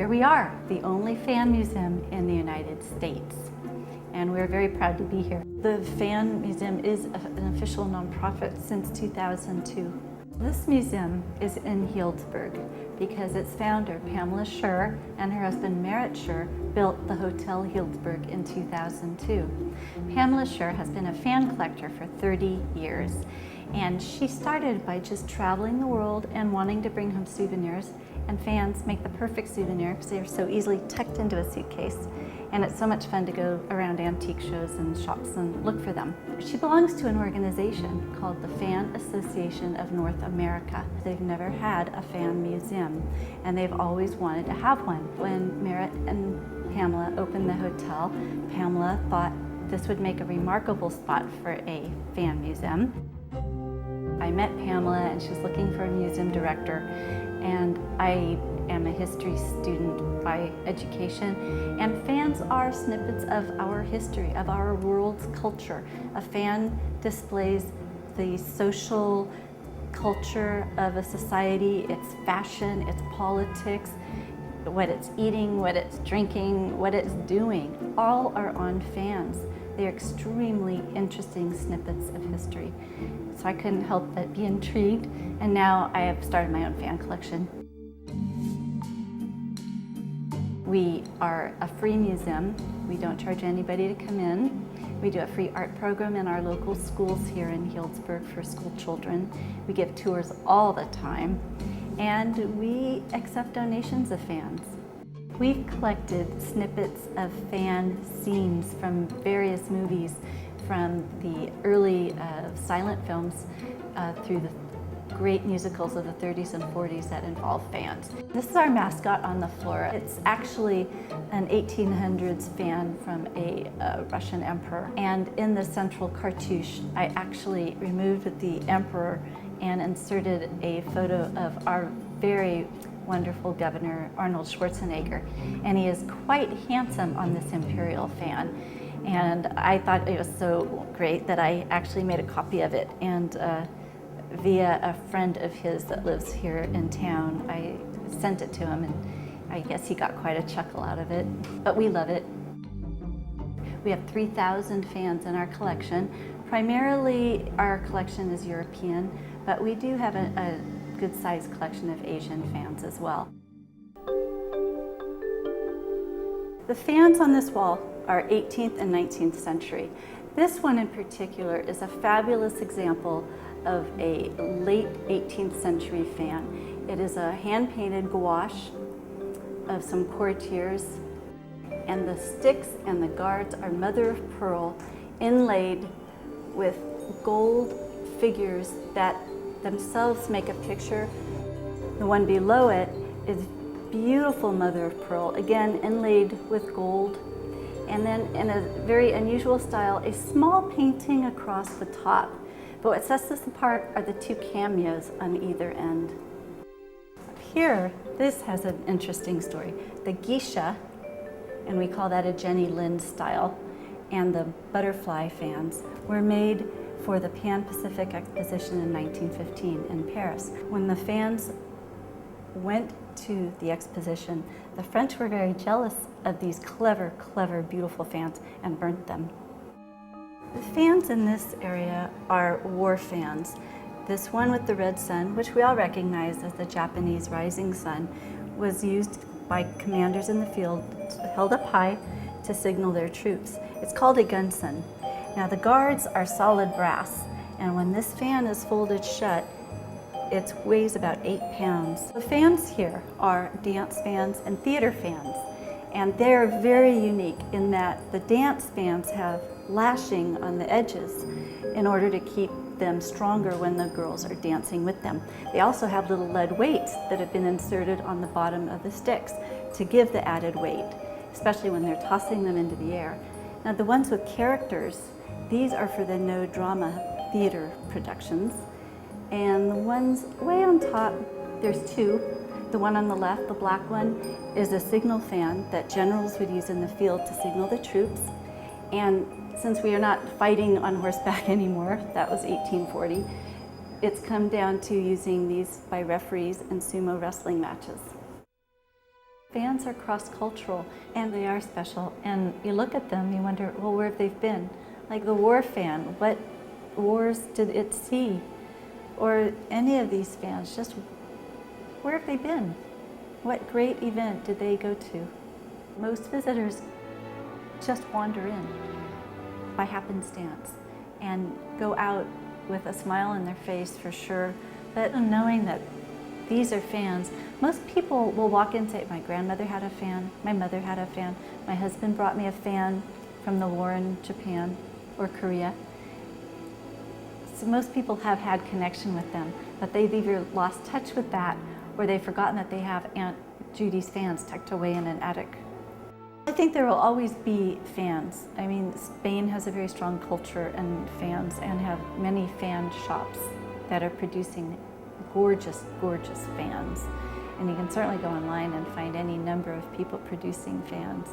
here we are, the only fan museum in the United States. And we're very proud to be here. The Fan Museum is an official nonprofit since 2002. This museum is in Healdsburg because its founder, Pamela Schur, and her husband, Merritt Schur, built the Hotel Healdsburg in 2002. Pamela Schur has been a fan collector for 30 years. And she started by just traveling the world and wanting to bring home souvenirs. And fans make the perfect souvenir because they are so easily tucked into a suitcase. And it's so much fun to go around antique shows and shops and look for them. She belongs to an organization called the Fan Association of North America. They've never had a fan museum, and they've always wanted to have one. When Merritt and Pamela opened the hotel, Pamela thought this would make a remarkable spot for a fan museum. I met Pamela and she was looking for a museum director, and I am a history student by education, and fans are snippets of our history, of our world's culture. A fan displays the social culture of a society, its fashion, its politics, what it's eating, what it's drinking, what it's doing. All are on fans. They're extremely interesting snippets of history. So I couldn't help but be intrigued, and now I have started my own fan collection. We are a free museum. We don't charge anybody to come in. We do a free art program in our local schools here in Healdsburg for school children. We give tours all the time, and we accept donations of fans. We've collected snippets of fan scenes from various movies, from the early silent films through the great musicals of the 30s and 40s that involve fans. This is our mascot on the floor. It's actually an 1800s fan from a Russian emperor. And in the central cartouche, I actually removed the emperor and inserted a photo of our very wonderful Governor Arnold Schwarzenegger. And he is quite handsome on this imperial fan. And I thought it was so great that I actually made a copy of it. And via a friend of his that lives here in town, I sent it to him, and I guess he got quite a chuckle out of it. But we love it. We have 3,000 fans in our collection. Primarily, our collection is European, but we do have a good-sized collection of Asian fans as well. The fans on this wall are 18th and 19th century. This one in particular is a fabulous example of a late 18th century fan. It is a hand-painted gouache of some courtiers, and the sticks and the guards are mother of pearl inlaid with gold figures that themselves make a picture. The one below it is beautiful mother of pearl, again inlaid with gold. And then in a very unusual style, a small painting across the top. But what sets this apart are the two cameos on either end. Up here, this has an interesting story. The geisha, and we call that a Jenny Lind style, and the butterfly fans were made for the Pan-Pacific Exposition in 1915 in Paris. When the fans went to the exposition, the French were very jealous of these clever, beautiful fans and burnt them. The fans in this area are war fans. This one with the red sun, which we all recognize as the Japanese rising sun, was used by commanders in the field, held up high to signal their troops. It's called a gunsun. Now the guards are solid brass, and when this fan is folded shut, it weighs about 8 pounds. The fans here are dance fans and theater fans, and they're very unique in that the dance fans have lashing on the edges in order to keep them stronger when the girls are dancing with them. They also have little lead weights that have been inserted on the bottom of the sticks to give the added weight, especially when they're tossing them into the air. Now the ones with characters, these are for the no drama theater productions. And the ones way on top, there's two. The one on the left, the black one, is a signal fan that generals would use in the field to signal the troops. And since we are not fighting on horseback anymore, that was 1840, it's come down to using these by referees in sumo wrestling matches. Fans are cross-cultural, and they are special. And you look at them, you wonder, well, where have they been? Like the war fan, what wars did it see? Or any of these fans, just where have they been? What great event did they go to? Most visitors just wander in by happenstance and go out with a smile on their face for sure, but knowing that these are fans. Most people will walk in and say, my grandmother had a fan, my mother had a fan, my husband brought me a fan from the war in Japan or Korea. So most people have had connection with them, but they've either lost touch with that or they've forgotten that they have Aunt Judy's fans tucked away in an attic. I think there will always be fans. I mean, Spain has a very strong culture and fans, and have many fan shops that are producing gorgeous, gorgeous fans. And you can certainly go online and find any number of people producing fans.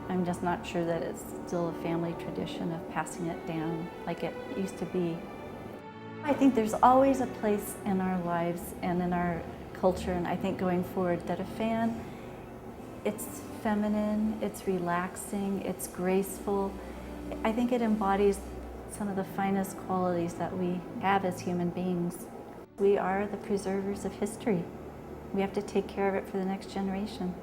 I'm just not sure that it's still a family tradition of passing it down like it used to be. I think there's always a place in our lives and in our culture, and I think going forward, that a fan, it's feminine, it's relaxing, it's graceful. I think it embodies some of the finest qualities that we have as human beings. We are the preservers of history. We have to take care of it for the next generation.